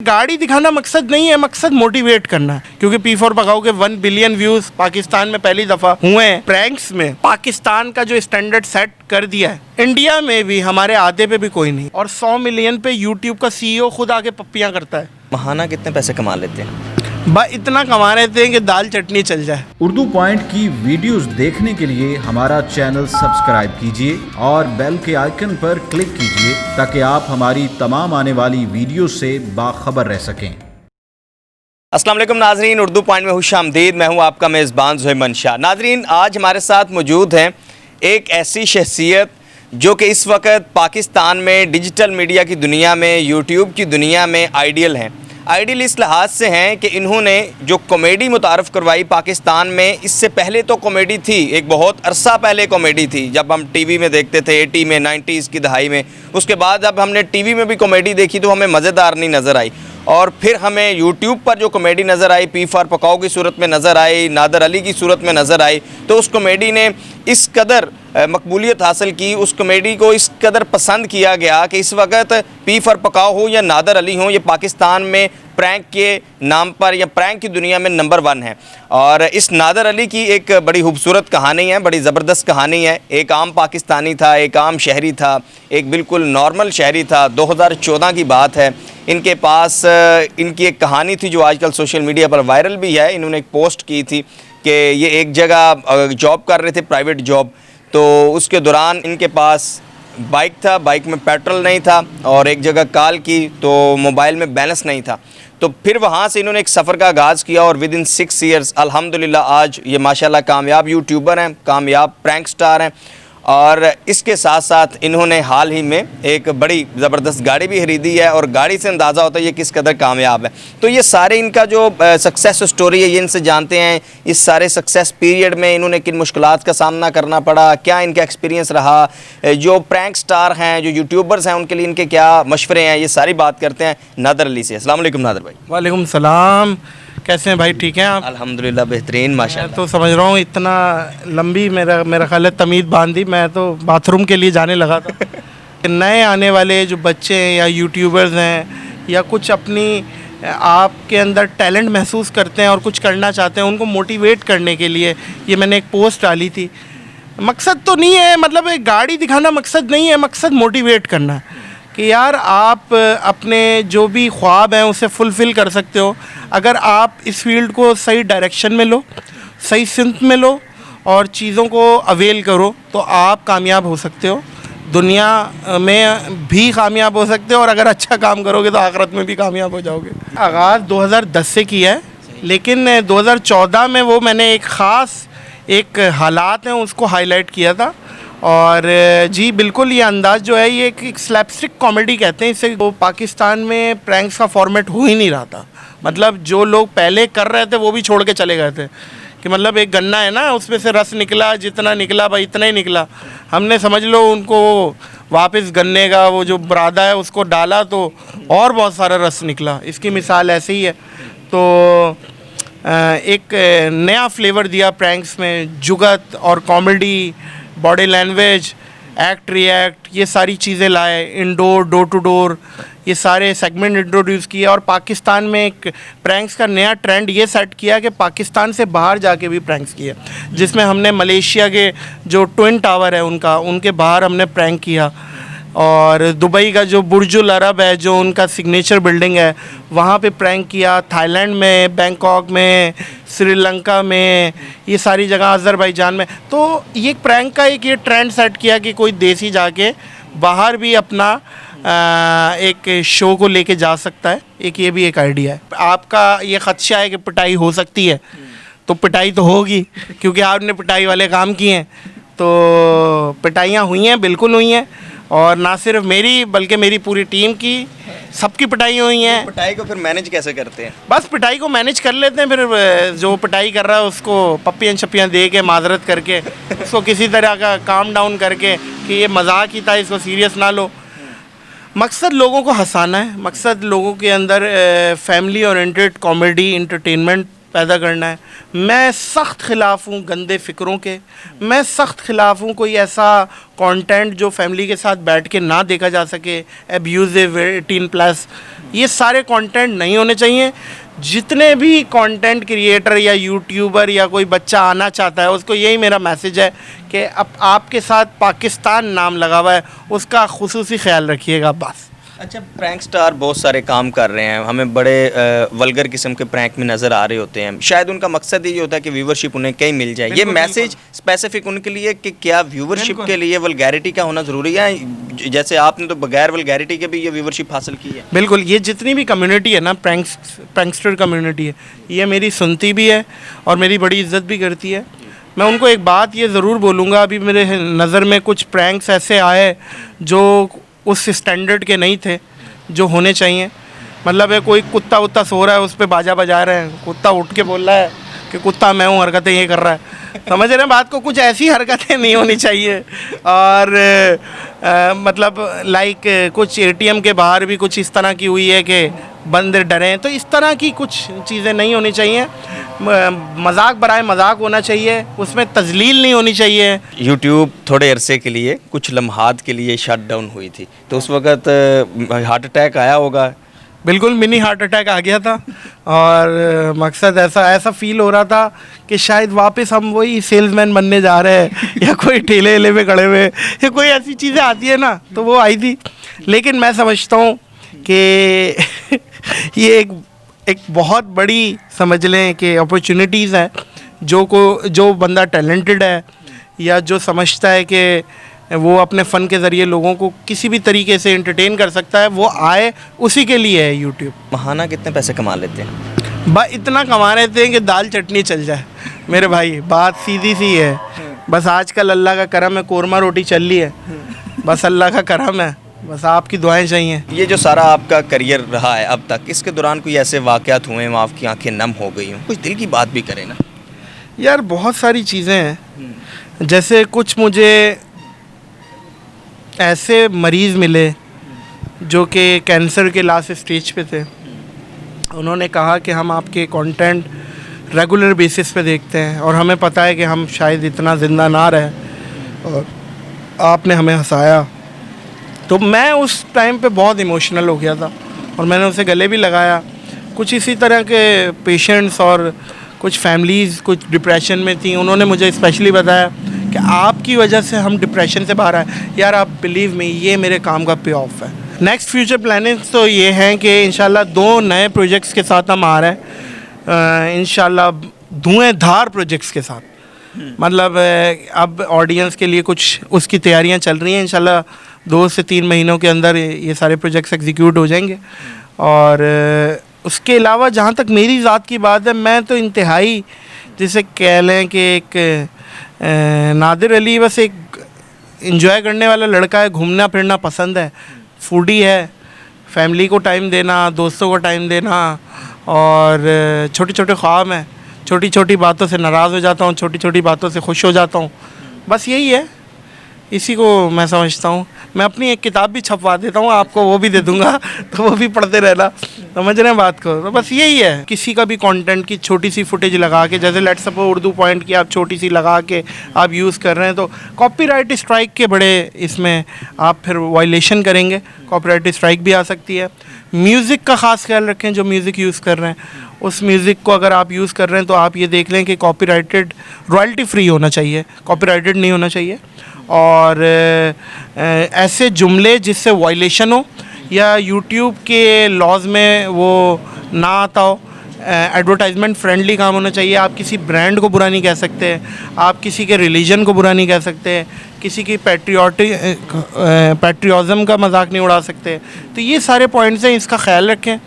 गाड़ी दिखाना मकसद नहीं है, मकसद मोटिवेट करना है। क्योंकि P4 पकाओ के 1 बिलियन व्यूज पाकिस्तान में पहली दफा हुए हैं। प्रैंक्स में पाकिस्तान का जो स्टैंडर्ड सेट कर दिया है, इंडिया में भी हमारे आधे पे भी कोई नहीं। और 100 मिलियन पे यूट्यूब का CEO खुद आके पप्पियां करता है। महाना कितने पैसे कमा लेते हैं? इतना कमा रहे थे कि दाल चटनी चल जाए। उर्दू पॉइंट की वीडियोस देखने के लिए हमारा चैनल सब्सक्राइब कीजिए और बेल के आइकन पर क्लिक कीजिए ताकि आप हमारी तमाम आने वाली वीडियो से बाखबर रह सकें। अस्सलाम वालेकुम नाजरीन, उर्दू पॉइंट में खुशामदीद। मैं हूं आपका मेज़बान ज़ुहैमन शाह। नाजरीन, आज हमारे साथ मौजूद हैं एक ऐसी शख्सियत जो कि इस वक्त पाकिस्तान में डिजिटल मीडिया की दुनिया में, यूट्यूब की दुनिया में आइडियल हैं। आइडियल इस लिहाज से हैं कि इन्होंने जो कॉमेडी मुतारफ़ करवाई पाकिस्तान में, इससे पहले तो कॉमेडी थी, एक बहुत अरसा पहले कॉमेडी थी जब हम टीवी में देखते थे 80 में, 90s की दहाई में। उसके बाद जब हमने टीवी में भी कॉमेडी देखी तो हमें मज़ेदार नहीं नज़र आई, और फिर हमें यूट्यूब पर जो कॉमेडी नज़र आई, P4 पकाओ की सूरत में नज़र आई, नादर अली की सूरत में नज़र आई, तो उस कॉमेडी ने इस कदर मकबूलियत हासिल की, उस कॉमेडी को इस कदर पसंद किया गया कि इस वक्त P4 पकाओ हो या नादर अली हो, ये पाकिस्तान में प्रैंक के नाम पर या प्रैंक की दुनिया में नंबर 1 है। और इस नादर अली की एक बड़ी खूबसूरत कहानी है, बड़ी ज़बरदस्त कहानी है। एक आम पाकिस्तानी था, एक आम शहरी था, एक बिल्कुल नॉर्मल शहरी था। 2014 की बात है। इनके पास इनकी एक कहानी थी जो आजकल सोशल मीडिया पर वायरल भी है। इन्होंने एक पोस्ट की थी कि ये एक जगह जॉब कर रहे थे, प्राइवेट जॉब। तो उसके दौरान इनके पास बाइक था, बाइक में पेट्रोल नहीं था, और एक जगह कॉल की तो मोबाइल में बैलेंस नहीं था। तो फिर वहाँ से इन्होंने एक सफ़र का आगाज़ किया और विद इन 6 ईयर्स अल्हम्दुलिल्लाह आज ये माशाल्लाह कामयाब यूट्यूबर हैं, कामयाब प्रैंक स्टार हैं। और इसके साथ साथ इन्होंने हाल ही में एक बड़ी ज़बरदस्त गाड़ी भी ख़रीदी है, और गाड़ी से अंदाज़ा होता है ये किस कदर कामयाब है। तो ये सारे इनका जो सक्सेस स्टोरी है ये इनसे जानते हैं। इस सारे सक्सेस पीरियड में इन्होंने किन मुश्किलात का सामना करना पड़ा, क्या इनका एक्सपीरियंस रहा, जो प्रैंक स्टार हैं, जो यूट्यूबर्स हैं, उनके लिए इनके क्या मशवरे हैं, ये सारी बात करते हैं नादर अली से। अस्सलाम वालेकुम नादर भाई। वालेकुम सलाम, कैसे हैं भाई? ठीक हैं आप? अल्हम्दुलिल्लाह बेहतरीन माशाल्लाह। तो समझ रहा हूँ इतना लंबी मेरा ख्याल है तमीज़ बांधी, मैं तो बाथरूम के लिए जाने लगा था। नए आने वाले जो बच्चे हैं या यूट्यूबर्स हैं या कुछ अपनी आपके अंदर टैलेंट महसूस करते हैं और कुछ करना चाहते हैं, उनको मोटिवेट करने के लिए ये मैंने एक पोस्ट डाली थी। मकसद तो नहीं है, मतलब एक गाड़ी दिखाना मकसद नहीं है, मकसद मोटिवेट करना है कि यार आप अपने जो भी ख्वाब हैं उसे फुलफ़िल कर सकते हो अगर आप इस फील्ड को सही डायरेक्शन में लो, सही सिमत में लो और चीज़ों को अवेल करो, तो आप कामयाब हो सकते हो, दुनिया में भी कामयाब हो सकते हो, और अगर अच्छा काम करोगे तो आखिरत में भी कामयाब हो जाओगे। आगाज़ 2010 से किया है, लेकिन 2014 में वो मैंने एक ख़ास एक हालात हैं उसको हाईलाइट किया था। और जी बिल्कुल, ये अंदाज़ जो है ये एक स्लैपस्टिक कॉमेडी कहते हैं इसे। वो पाकिस्तान में प्रैंक्स का फॉर्मेट हो ही नहीं रहा था। मतलब जो लोग पहले कर रहे थे वो भी छोड़ के चले गए थे कि मतलब एक गन्ना है ना, उसमें से रस निकला, जितना निकला भाई इतना ही निकला। हमने समझ लो उनको वापस गन्ने का वो जो बरादा है उसको डाला तो और बहुत सारा रस निकला। इसकी मिसाल ऐसे ही है। तो एक नया फ्लेवर दिया प्रैंक्स में, जुगत और comedy, body language, act react, ये सारी चीज़ें लाए। इंडोर, डोर टू डोर, ये सारे सेगमेंट इंट्रोड्यूस किए। और पाकिस्तान में एक प्रैंक्स का नया ट्रेंड ये सेट किया कि पाकिस्तान से बाहर जाके भी प्रैंक्स किए, जिसमें हमने मलेशिया के जो ट्विन टावर है उनके बाहर हमने प्रैंक किया, और दुबई का जो बुर्जुल अरब है जो उनका सिग्नेचर बिल्डिंग है वहाँ पे प्रैंक किया। थाईलैंड में, बैंकॉक में, श्रीलंका में, ये सारी जगह, अज़रबैजान में। तो ये प्रैंक का एक ये ट्रेंड सेट किया कि कोई देसी जाके बाहर भी अपना एक शो को लेके जा सकता है। एक ये भी एक आइडिया है। आपका ये ख़दशा है कि पिटाई हो सकती है, तो पिटाई तो होगी क्योंकि आपने पिटाई वाले काम किए हैं। तो पिटाइयाँ हुई हैं, बिल्कुल हुई हैं, और ना सिर्फ मेरी बल्कि मेरी पूरी टीम की, सबकी पिटाई हुई हैं। पिटाई को फिर मैनेज कैसे करते हैं? बस पिटाई को मैनेज कर लेते हैं, फिर जो पिटाई कर रहा है उसको पप्पियाँ छप्पियाँ दे के, माजरत करके, उसको किसी तरह का काम डाउन करके कि ये मजाक ही था, इसको सीरियस ना लो। मकसद लोगों को हंसाना है, मकसद लोगों के अंदर फैमिली ओरिएंटेड कॉमेडी एंटरटेनमेंट पैदा करना है। मैं सख्त ख़िलाफ़ हूँ गंदे फ़िक्रों के। मैं सख्त ख़िलाफ़ हूँ कोई ऐसा कंटेंट जो फैमिली के साथ बैठ के ना देखा जा सके, एब्यूज़िव, 18+, ये सारे कंटेंट नहीं होने चाहिए। जितने भी कंटेंट क्रिएटर या यूट्यूबर या कोई बच्चा आना चाहता है उसको यही मेरा मैसेज है कि अब आपके साथ पाकिस्तान नाम लगा हुआ है, उसका खुसूसी ख्याल रखिएगा बस। अच्छा, प्रैंक स्टार बहुत सारे काम कर रहे हैं, हमें बड़े वल्गर किस्म के प्रैंक में नज़र आ रहे होते हैं। शायद उनका मकसद ये होता है कि व्यूवरशिप उन्हें कहीं मिल जाए। ये मैसेज स्पेसिफिक उनके लिए कि क्या व्यूवरशिप के लिए वल्गैरिटी का होना ज़रूरी है? जैसे आपने तो बगैर वल्गैरिटी के भी ये व्यूवरशिप हासिल की है। बिल्कुल, ये जितनी भी कम्युनिटी है ना, प्रैंकस्टर कम्युनिटी है, ये मेरी सुनती भी है और मेरी बड़ी इज्जत भी करती है। मैं उनको एक बात ये ज़रूर बोलूँगा, अभी मेरे नज़र में कुछ प्रैंक्स ऐसे आए जो उस स्टैंडर्ड के नहीं थे जो होने चाहिए। मतलब है कोई कुत्ता वुत्ता सो रहा है, उस पर बाजा बजा रहे हैं, कुत्ता उठ के बोल रहा है कि कुत्ता मैं हूँ, हरकतें ये कर रहा है। समझ रहे हैं बात को? कुछ ऐसी हरकतें नहीं होनी चाहिए। और मतलब लाइक कुछ एटीएम के बाहर भी कुछ इस तरह की हुई है कि बंदे डरे, तो इस तरह की कुछ चीज़ें नहीं होनी चाहिए। मजाक बराए मजाक होना चाहिए, उसमें तजलील नहीं होनी चाहिए। यूट्यूब थोड़े अरसे के लिए, कुछ लम्हात के लिए शट डाउन हुई थी, तो उस वक़्त हार्ट अटैक आया होगा। बिल्कुल मिनी हार्ट अटैक आ गया था और मकसद ऐसा फील हो रहा था कि शायद वापस हम वही सेल्समैन बनने जा रहे हैं या कोई ठेले वेले में खड़े हुए या कोई ऐसी चीज़ें आती है ना, तो वो आई थी। लेकिन मैं समझता हूँ कि ये एक बहुत बड़ी, समझ लें कि अपॉर्चुनिटीज़ हैं। जो बंदा टैलेंटेड है या जो समझता है कि वो अपने फ़न के ज़रिए लोगों को किसी भी तरीके से एंटरटेन कर सकता है, वो आए, उसी के लिए है यूट्यूब। महाना कितने पैसे कमा लेते हैं? इतना कमा लेते हैं कि दाल चटनी चल जाए मेरे भाई, बात सीधी सी है। बस आजकल अल्लाह का करम है, कोरमा रोटी चल रही है, बस अल्लाह का करम है, बस आपकी दुआएं चाहिए। ये जो सारा आपका करियर रहा है अब तक, इसके दौरान कोई ऐसे वाक़यात हुए हैं आपकी आंखें नम हो गई हों? कुछ दिल की बात भी करें ना यार। बहुत सारी चीज़ें हैं, जैसे कुछ मुझे ऐसे मरीज़ मिले जो कि कैंसर के लास्ट स्टेज पे थे। उन्होंने कहा कि हम आपके कंटेंट रेगुलर बेसिस पे देखते हैं और हमें पता है कि हम शायद इतना ज़िंदा ना रहे और आपने हमें हंसाया। तो मैं उस टाइम पे बहुत इमोशनल हो गया था और मैंने उसे गले भी लगाया। कुछ इसी तरह के पेशेंट्स और कुछ फैमिलीज़ कुछ डिप्रेशन में थी, उन्होंने मुझे स्पेशली बताया कि आपकी वजह से हम डिप्रेशन से बाहर आए। यार आप बिलीव मी, ये मेरे काम का पे ऑफ है। नेक्स्ट फ्यूचर प्लानिंग्स तो ये हैं कि इंशाल्लाह 2 नए प्रोजेक्ट्स के साथ हम आ रहे हैं, इंशाल्लाह धुएंधार प्रोजेक्ट्स के साथ। मतलब अब ऑडियंस के लिए कुछ उसकी तैयारियां चल रही हैं। इंशाल्लाह 2 से 3 महीनों के अंदर ये सारे प्रोजेक्ट्स एग्जीक्यूट हो जाएंगे। और उसके अलावा जहाँ तक मेरी ज़ात की बात है, मैं तो इंतहाई जिसे कह लें कि एक नादिर अली बस एक एंजॉय करने वाला लड़का है, घूमना फिरना पसंद है, फूडी है, फैमिली को टाइम देना, दोस्तों को टाइम देना और छोटे छोटे ख्वाब हैं। छोटी छोटी बातों से नाराज़ हो जाता हूँ, छोटी छोटी बातों से खुश हो जाता हूँ, बस यही है। इसी को मैं समझता हूँ। मैं अपनी एक किताब भी छपवा देता हूँ, आपको वो भी दे दूँगा, तो वो भी पढ़ते रहना। समझ रहे हैं बात को? तो बस यही है। किसी का भी कंटेंट की छोटी सी फुटेज लगा के, जैसे लेट्स सपोज उर्दू पॉइंट की आप छोटी सी लगा के आप यूज़ कर रहे हैं, तो कॉपीराइट स्ट्राइक के बड़े इसमें आप फिर वायलेशन करेंगे, कॉपीराइट स्ट्राइक भी आ सकती है। म्यूज़िक का ख़ास ख्याल रखें, जो म्यूज़िक यूज़ कर रहे हैं उस म्यूज़िक को अगर आप यूज़ कर रहे हैं तो आप ये देख लें कि कॉपीराइटेड, रॉयल्टी फ्री होना चाहिए, कॉपीराइटेड नहीं होना चाहिए। और ऐसे जुमले जिससे वायलेशन हो या यूट्यूब के लॉज में वो ना आता हो, एडवर्टाइजमेंट फ्रेंडली काम होना चाहिए। आप किसी ब्रांड को बुरा नहीं कह सकते, आप किसी के रिलीजन को बुरा नहीं कह सकते, किसी की पैट्रियोज़म का मजाक नहीं उड़ा सकते। तो ये सारे पॉइंट्स हैं, इसका ख्याल रखें,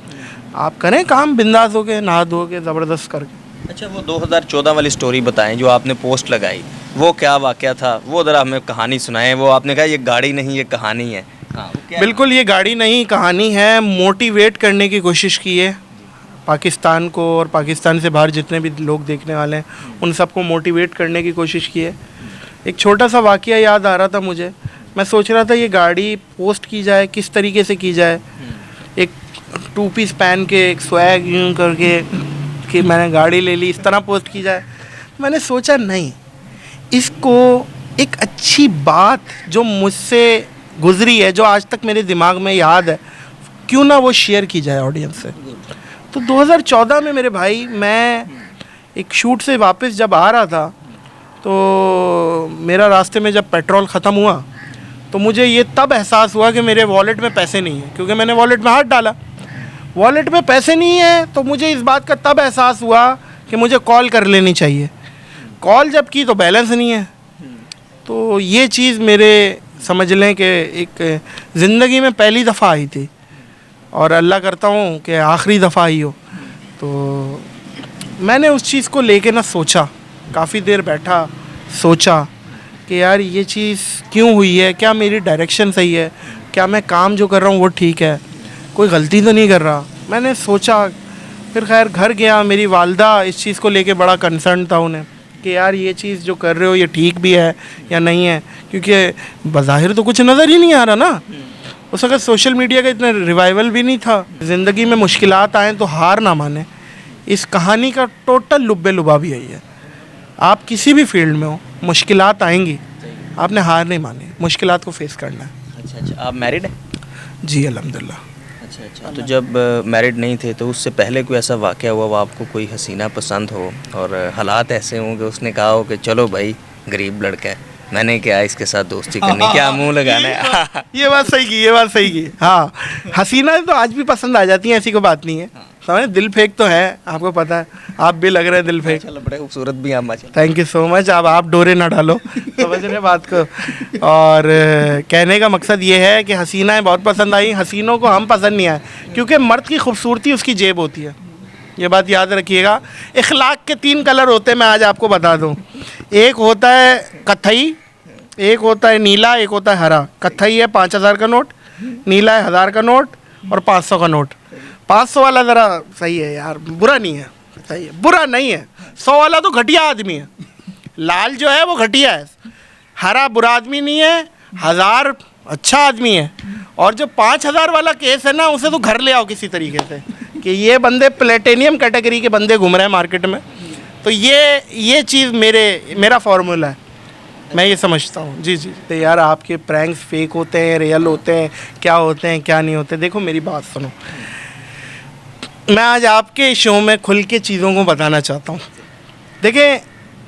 आप करें काम बिंदास हो के, नहा धो के, ज़बरदस्त करके। अच्छा, वो 2014 वाली स्टोरी बताएं जो आपने पोस्ट लगाई, वो क्या वाक़या था? वो ज़रा हमें कहानी सुनाएं। वो आपने कहा ये गाड़ी नहीं, ये कहानी है। हाँ, बिल्कुल ये गाड़ी नहीं कहानी है। मोटिवेट करने की कोशिश की है पाकिस्तान को, और पाकिस्तान से बाहर जितने भी लोग देखने वाले हैं उन सबको मोटिवेट करने की कोशिश की है। एक छोटा सा वाक़या याद आ रहा था मुझे। मैं सोच रहा था ये गाड़ी पोस्ट की जाए, किस तरीके से की जाए। एक 2 पीस पहन के, एक स्वैग यूँ करके कि मैंने गाड़ी ले ली, इस तरह पोस्ट की जाए। मैंने सोचा नहीं, इसको एक अच्छी बात जो मुझसे गुज़री है, जो आज तक मेरे दिमाग में याद है, क्यों ना वो शेयर की जाए ऑडियंस से। तो 2014 में मेरे भाई, मैं एक शूट से वापस जब आ रहा था तो मेरा रास्ते में जब पेट्रोल ख़त्म हुआ तो मुझे ये तब एहसास हुआ कि मेरे वॉलेट में पैसे नहीं हैं, क्योंकि मैंने वॉलेट में हाथ डाला, वॉलेट में पैसे नहीं है। तो मुझे इस बात का तब एहसास हुआ कि मुझे कॉल कर लेनी चाहिए। कॉल जब की तो बैलेंस नहीं है। तो ये चीज़ मेरे समझ लें कि एक ज़िंदगी में पहली दफ़ा आई थी और अल्लाह करता हूँ कि आखिरी दफ़ा आई हो। तो मैंने उस चीज़ को लेके ना सोचा, काफ़ी देर बैठा, सोचा कि यार ये चीज़ क्यों हुई है, क्या मेरी डायरेक्शन सही है, क्या मैं काम जो कर रहा हूँ वो ठीक है, कोई गलती तो नहीं कर रहा। मैंने सोचा, फिर खैर घर गया, मेरी वालदा इस चीज़ को लेके बड़ा कंसर्न था उन्हें कि यार ये चीज़ जो कर रहे हो ये ठीक भी है या नहीं है, क्योंकि बज़ाहिर तो कुछ नज़र ही नहीं आ रहा ना। उस वक्त सोशल मीडिया का इतना रिवाइवल भी नहीं था। ज़िंदगी में मुश्किलात आएँ तो हार ना माने, इस कहानी का टोटल लुब्बे लुबाब यही है। आप किसी भी फील्ड में हो, मुश्किलात आएंगी, आपने हार नहीं मानी, मुश्किलात को फेस करना है। अच्छा, आप मैरिड हैं? जी अल्हम्दुलिल्लाह। अच्छा, तो जब मैरिड नहीं थे तो उससे पहले कोई ऐसा वाक़या हुआ वो आपको कोई हसीना पसंद हो और हालात ऐसे हों कि उसने कहा हो कि चलो भाई गरीब लड़का है, मैंने क्या इसके साथ दोस्ती करनी, क्या मुंह लगाना है? ये बात सही की, ये बात सही की। हाँ, हसीना तो आज भी पसंद आ जाती हैं, ऐसी कोई बात नहीं है। समझ, दिल फेंक तो है, आपको पता है, आप भी लग रहे हैं दिल फेंक। चलो, बड़े खूबसूरत भी हैं माशाल्लाह। Thank you so much. अब आप डोरे ना डालो, समझ रहे बात को। और कहने का मकसद ये है कि हसीनाएँ बहुत पसंद आई, हसीनों को हम पसंद नहीं आए, क्योंकि मर्द की खूबसूरती उसकी जेब होती है, ये बात याद रखिएगा। इखलाक के 3 कलर होते हैं, मैं आज आपको बता दूँ। एक होता है कत्थई, एक होता है नीला, एक होता है हरा। कत्थई है 5000 का नोट, नीला है 1000 का नोट और 500 का नोट। 500 वाला ज़रा सही है यार, बुरा नहीं है, सही है, बुरा नहीं है। 100 वाला तो घटिया आदमी है, लाल जो है वो घटिया है, हरा बुरा आदमी नहीं है, 1000 अच्छा आदमी है। और जो 5000 वाला केस है ना, उसे तो घर ले आओ किसी तरीके से, कि ये बंदे प्लेटिनियम कैटेगरी के बंदे घूम रहे हैं मार्केट में। तो ये चीज़ मेरा फार्मूला है, मैं ये समझता हूँ। जी जी। तो यार आपके प्रैंक्स फेक होते हैं, रियल होते हैं, क्या होते हैं क्या नहीं होते। देखो मेरी बात सुनो, मैं आज आपके शो में खुल के चीज़ों को बताना चाहता हूँ। देखें,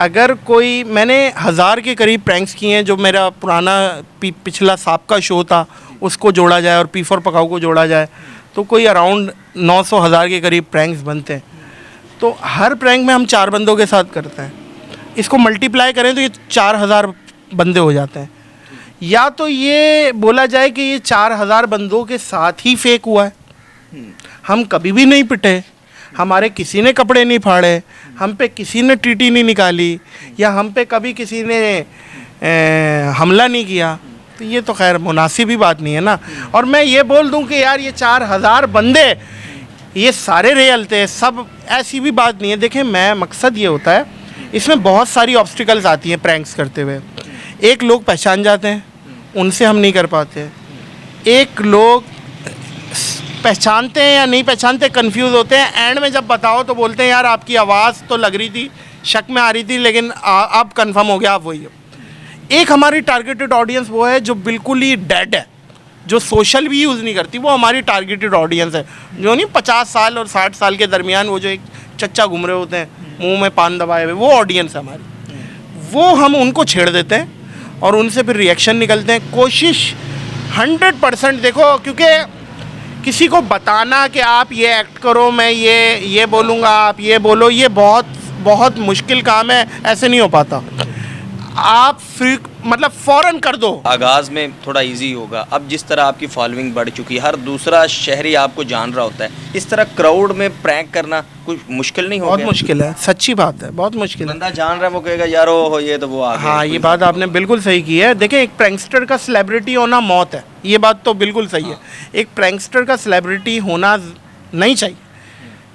अगर कोई, मैंने 1000 के करीब प्रैंक्स किए हैं, जो मेरा पुराना पिछला साबका शो था उसको जोड़ा जाए और P4 पकाओ को जोड़ा जाए तो कोई अराउंड 900-1000 के करीब प्रैंक्स बनते हैं। तो हर प्रैंक में हम 4 बंदों के साथ करते हैं, इसको मल्टीप्लाई करें तो ये 4000 बंदे हो जाते हैं। या तो ये बोला जाए कि ये 4000 बंदों के साथ ही फेक हुआ है, हम कभी भी नहीं पिटे, हमारे किसी ने कपड़े नहीं फाड़े, हम पे किसी ने टीटी नहीं निकाली, या हम पे कभी किसी ने हमला नहीं किया, तो ये तो खैर मुनासिब ही बात नहीं है ना। और मैं ये बोल दूं कि यार ये 4000 बंदे ये सारे रियल थे, सब, ऐसी भी बात नहीं है। देखें, मैं मकसद ये होता है, इसमें बहुत सारी ऑब्स्टिकल्स आती हैं प्रैंक्स करते हुए। एक लोग पहचान जाते हैं, उनसे हम नहीं कर पाते। एक लोग पहचानते हैं या नहीं पहचानते, कंफ्यूज होते हैं, एंड में जब बताओ तो बोलते हैं यार आपकी आवाज़ तो लग रही थी, शक में आ रही थी, लेकिन अब कंफर्म हो गया आप वही हो। एक हमारी टारगेटेड ऑडियंस वो है जो बिल्कुल ही डेड है, जो सोशल भी यूज़ नहीं करती, वो हमारी टारगेटेड ऑडियंस है। जो नहीं 50 साल और 60 साल के दरमियान वो जो एक चच्चा घूम रहे होते हैं मुंह में पान दबाए हुए, वो ऑडियंस है हमारी। वो हम उनको छेड़ देते हैं और उनसे फिर रिएक्शन निकलते हैं। कोशिश 100% देखो, क्योंकि किसी को बताना कि आप ये एक्ट करो, मैं ये बोलूँगा, आप ये बोलो, ये बहुत मुश्किल काम है, ऐसे नहीं हो पाता। आप मतलब फ़ौरन कर दो। आगाज़ में थोड़ा इजी होगा, अब जिस तरह आपकी फॉलोइंग बढ़ चुकी है, हर दूसरा शहरी आपको जान रहा होता है, इस तरह क्राउड में प्रैंक करना कुछ मुश्किल नहीं हो गया? बहुत मुश्किल है, सच्ची बात है, बहुत मुश्किल है। बंदा जान रहा है, वो कहेगा यार हो ये तो वो आ गया। हाँ, ये बात आपने बिल्कुल सही की है। देखें, एक प्रैंकस्टर का सेलिब्रिटी होना मौत है, ये बात तो बिल्कुल सही है। एक प्रैंकस्टर का सेलिब्रिटी होना नहीं चाहिए,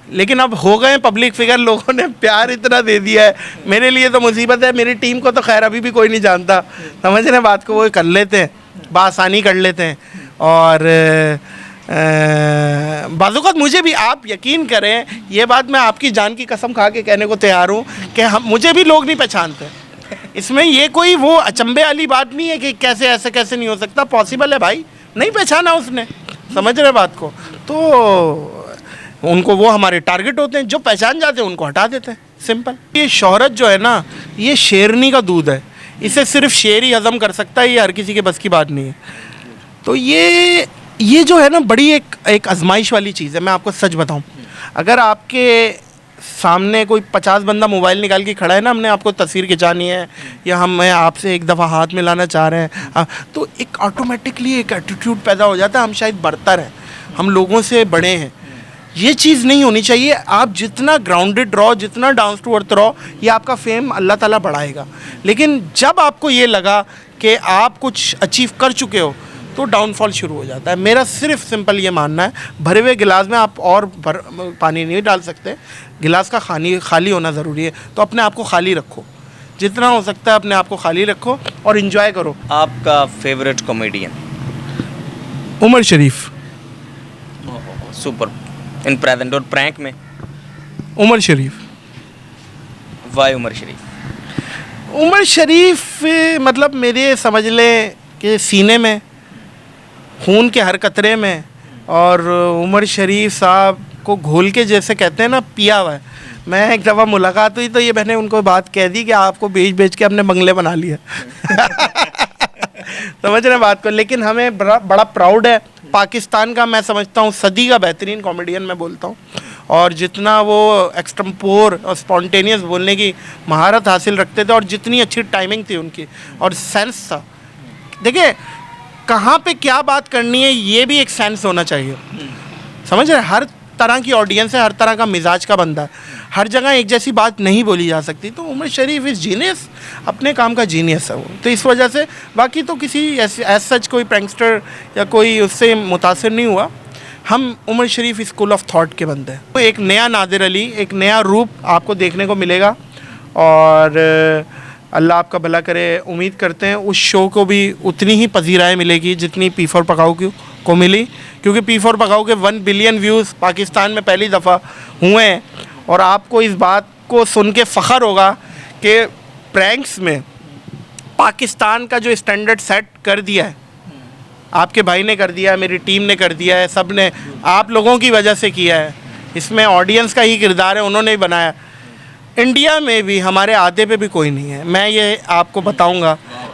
लेकिन अब हो गए पब्लिक फिगर, लोगों ने प्यार इतना दे दिया है, मेरे लिए तो मुसीबत है। मेरी टीम को तो खैर अभी भी कोई नहीं जानता, समझ रहे बात को, वो कर लेते हैं, बासानी कर लेते हैं। और बाज़-औक़ात मुझे भी, आप यकीन करें, ये बात मैं आपकी जान की कसम खा के कहने को तैयार हूँ कि मुझे भी लोग नहीं पहचानते। इसमें ये कोई वो अचंभे वाली बात नहीं है कि कैसे ऐसे कैसे नहीं हो सकता, पॉसिबल है भाई, नहीं पहचाना उसने, समझ रहे बात को? तो उनको, वो हमारे टारगेट होते हैं, जो पहचान जाते हैं उनको हटा देते हैं, सिंपल। ये शोहरत जो है ना, ये शेरनी का दूध है, इसे सिर्फ शेर ही हजम कर सकता है, ये हर किसी के बस की बात नहीं है। तो ये जो है ना, बड़ी एक आजमाइश वाली चीज़ है। मैं आपको सच बताऊं, अगर आपके सामने कोई 50 बंदा मोबाइल निकाल के खड़ा है ना, हमने आपको तस्वीर खिंचानी है या हमें आपसे एक दफ़ा हाथ मिलाना चाह रहे हैं, तो एक ऑटोमेटिकली एक एटीट्यूड पैदा हो जाता है, हम शायद बरतर हैं, हम लोगों से बड़े हैं। ये चीज़ नहीं होनी चाहिए। आप जितना ग्राउंडेड रहो, जितना डाउन टू अर्थ रहो, ये आपका फेम अल्लाह ताला बढ़ाएगा। लेकिन जब आपको ये लगा कि आप कुछ अचीव कर चुके हो, तो डाउनफॉल शुरू हो जाता है। मेरा सिर्फ सिंपल ये मानना है, भरे हुए गिलास में आप और पानी नहीं डाल सकते, गिलास का खाली होना ज़रूरी है। तो अपने आप को खाली रखो, जितना हो सकता है अपने आप को खाली रखो और इन्जॉय करो। आपका favourite comedian? Umar Sharif. Super. इन प्रेजेंट और प्रैंक में? उमर शरीफ। वाई उमर शरीफ? उमर शरीफ मतलब मेरे समझ लें कि सीने में, खून के हर कतरे में, और उमर शरीफ साहब को घोल के, जैसे कहते हैं ना, पिया हुआ है। मैं एक दफ़ा मुलाकात हुई तो ये मैंने उनको बात कह दी कि आपको बेच के अपने बंगले बना लिया। समझ रहे बात को? लेकिन हमें बड़ा प्राउड है पाकिस्तान का। मैं समझता हूँ सदी का बेहतरीन कॉमेडियन मैं बोलता हूँ, और जितना वो एक्सट्रम्पोर और स्पॉन्टेनियस बोलने की महारत हासिल रखते थे, और जितनी अच्छी टाइमिंग थी उनकी, और सेंस था। देखिए, कहाँ पे क्या बात करनी है, ये भी एक सेंस होना चाहिए। समझ रहे? हर तरह की ऑडियंस है, हर तरह का मिजाज का बंदा है, हर जगह एक जैसी बात नहीं बोली जा सकती। तो उमर शरीफ इज़ जीनियस, अपने काम का जीनियस है वो। तो इस वजह से, बाकी तो किसी एज सच कोई प्रैंकस्टर या कोई उससे मुतासिर नहीं हुआ। हम उमर शरीफ स्कूल ऑफ थॉट के बंदे हैं। तो एक नया नादिर अली, एक नया रूप आपको देखने को मिलेगा, और अल्लाह आपका भला करे। उम्मीद करते हैं उस शो को भी उतनी ही पजीराई मिलेगी जितनी P4 पकाओ को मिली, क्योंकि P4 पकाओ के 1 बिलियन व्यूज़ पाकिस्तान में पहली दफ़ा हुए हैं। और आपको इस बात को सुन के फ़ख्र होगा कि प्रैंक्स में पाकिस्तान का जो स्टैंडर्ड सेट कर दिया है, आपके भाई ने कर दिया है, मेरी टीम ने कर दिया है, सब ने आप लोगों की वजह से किया है। इसमें ऑडियंस का ही किरदार है, उन्होंने ही बनाया। इंडिया में भी हमारे आधे पे भी कोई नहीं है। मैं ये आपको बताऊंगा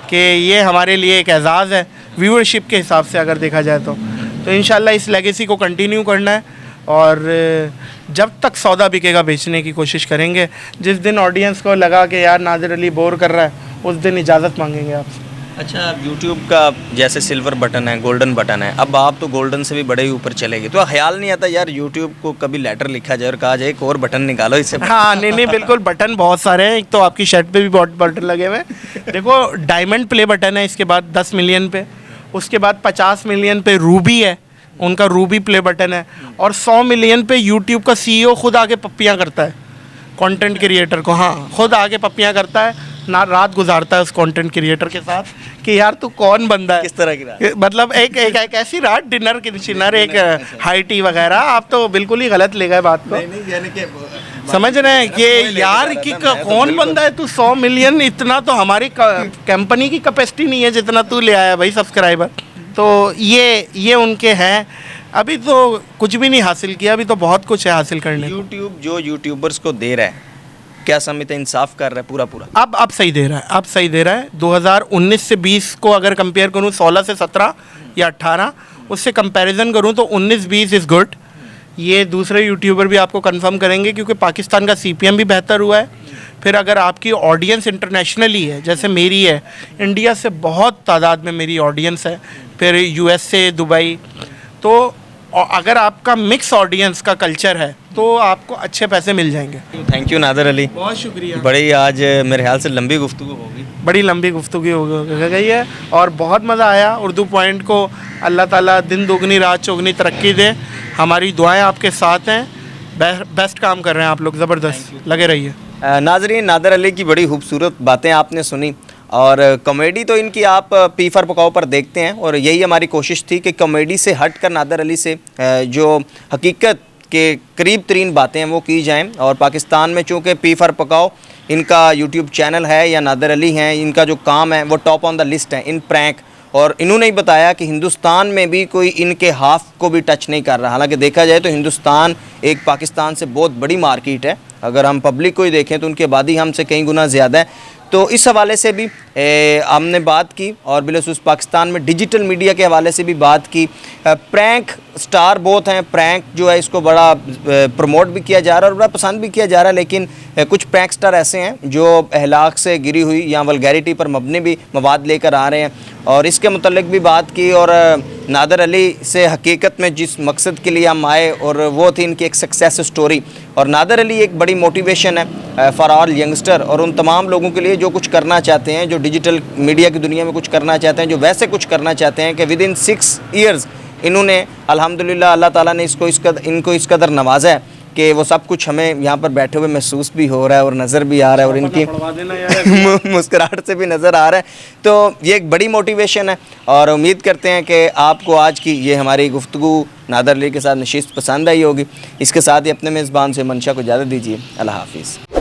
कि ये हमारे लिए एक एजाज़ है व्यूअरशिप के हिसाब से अगर देखा जाए तो इंशाल्लाह इस लेगेसी को कंटिन्यू करना है, और जब तक सौदा बिकेगा बेचने की कोशिश करेंगे। जिस दिन ऑडियंस को लगा कि यार नादिर अली बोर कर रहा है, उस दिन इजाज़त मांगेंगे आपसे। अच्छा, यूट्यूब का जैसे सिल्वर बटन है, गोल्डन बटन है, अब आप तो गोल्डन से भी बड़े ही ऊपर चले गए, तो ख्याल नहीं आता यार यूट्यूब को कभी लेटर लिखा जाए और कहा जाए एक और बटन निकालो इससे? हाँ, नहीं, बिल्कुल, बटन बहुत सारे हैं। एक तो आपकी शर्ट पे भी बहुत बटन लगे हुए हैं। देखो, डायमंड प्ले बटन है, इसके बाद 10 मिलियन पे, उसके बाद 50 मिलियन पे रूबी है, उनका रूबी प्ले बटन है, और 100 मिलियन पे यूट्यूब का CEO खुद आके पप्पियाँ करता है कंटेंट क्रिएटर को। हाँ, खुद आके पप्पियाँ करता है, ना रात गुजारता है उस कंटेंट क्रिएटर के साथ कि यार तू कौन बंदा है। किस तरह की रात? मतलब एक ऐसी रात, डिनर की शिनर, एक हाई टी वगैरह। आप तो बिल्कुल ही गलत ले गए बात को। नहीं, यानी कि समझ रहे हैं कि यार कि कौन बंदा है तू? 100 मिलियन, इतना तो हमारी कंपनी की कैपेसिटी नहीं है जितना तू ले आया भाई सब्सक्राइबर। तो ये उनके हैं। अभी तो कुछ भी नहीं हासिल किया, अभी तो बहुत कुछ है हासिल करने। यूट्यूब जो यूट्यूबर्स को दे रहा है, क्या समझते हैं इंसाफ कर रहा है पूरा? अब सही दे रहा है, अब सही दे रहा है। 2019 से 20 को अगर कंपेयर करूं, 16 से 17 या 18, उससे कंपैरिजन करूं तो 19-20 इज़ गुड। ये दूसरे यूट्यूबर भी आपको कंफर्म करेंगे, क्योंकि पाकिस्तान का CPM भी बेहतर हुआ है। फिर अगर आपकी ऑडियंस इंटरनेशनली है, जैसे मेरी है, इंडिया से बहुत तादाद में मेरी ऑडियंस है, फिर USA, दुबई, तो अगर आपका मिक्स ऑडियंस का कल्चर है तो आपको अच्छे पैसे मिल जाएंगे। थैंक यू नादिर अली, बहुत शुक्रिया। बड़ी आज मेरे ख्याल से लंबी गुफ्तगू होगी, बड़ी लंबी गुफ्तगू हो गई है, और बहुत मज़ा आया। उर्दू पॉइंट को अल्लाह ताला दिन दोगुनी रात चौगुनी तरक्की दे। हमारी दुआएं आपके साथ हैं, बेस्ट काम कर रहे हैं आप लोग, ज़बरदस्त, लगे रहिए। नाजरीन, नादिर अली की बड़ी खूबसूरत बातें आपने सुनी, और कॉमेडी तो इनकी आप P4 पकाओ पर देखते हैं, और यही हमारी कोशिश थी कि कॉमेडी से हट कर नादिर अली से जो हकीकत के करीब तरीन बातें हैं वो की जाएं। और पाकिस्तान में चूँकि P4 पकाओ इनका यूट्यूब चैनल है या नादिर अली हैं, इनका जो काम है वो टॉप ऑन द लिस्ट है इन प्रैंक और इन्होंने ही बताया कि हिंदुस्तान में भी कोई इनके हाफ को भी टच नहीं कर रहा। हालांकि देखा जाए तो हिंदुस्तान एक पाकिस्तान से बहुत बड़ी मार्केट है, अगर हम पब्लिक को ही देखें तो उनकी आबादी हमसे कई गुना ज़्यादा है। तो इस हवाले से भी हमने बात की और बिलखसूस पाकिस्तान में डिजिटल मीडिया के हवाले से भी बात की। प्रैंक स्टार बहुत हैं, प्रैंक जो है इसको बड़ा प्रमोट भी किया जा रहा है और बड़ा पसंद भी किया जा रहा है, लेकिन कुछ प्रैंक स्टार ऐसे हैं जो अखलाक से गिरी हुई या वल्गैरिटी पर मबनी भी मवाद लेकर आ रहे हैं और इसके मुतल्लिक भी बात की। और नादर अली से हकीकत में जिस मकसद के लिए हम आए और वो थी इनकी एक सक्सेस स्टोरी, और नादर अली एक बड़ी मोटिवेशन है फॉर ऑल यंगस्टर और उन तमाम लोगों के लिए जो कुछ करना चाहते हैं, जो डिजिटल मीडिया की दुनिया में कुछ करना चाहते हैं, जो वैसे कुछ करना चाहते हैं कि विद इन 6 ईयर्स इन्होंने अल्हम्दुलिल्लाह अल्लाह ताला ने इनको इस कदर नवाजा है कि वो सब कुछ हमें यहाँ पर बैठे हुए महसूस भी हो रहा है और नज़र भी आ रहा है और इनकी मुस्कुराहट से भी नज़र आ रहा है। तो ये एक बड़ी मोटिवेशन है और उम्मीद करते हैं कि आपको आज की ये हमारी गुफ्तगू नादर अली के साथ नशिस्त पसंद आई होगी। इसके साथ ही अपने मेज़बान से मंशा को इजाज़त दीजिए। अल्लाह हाफिज़।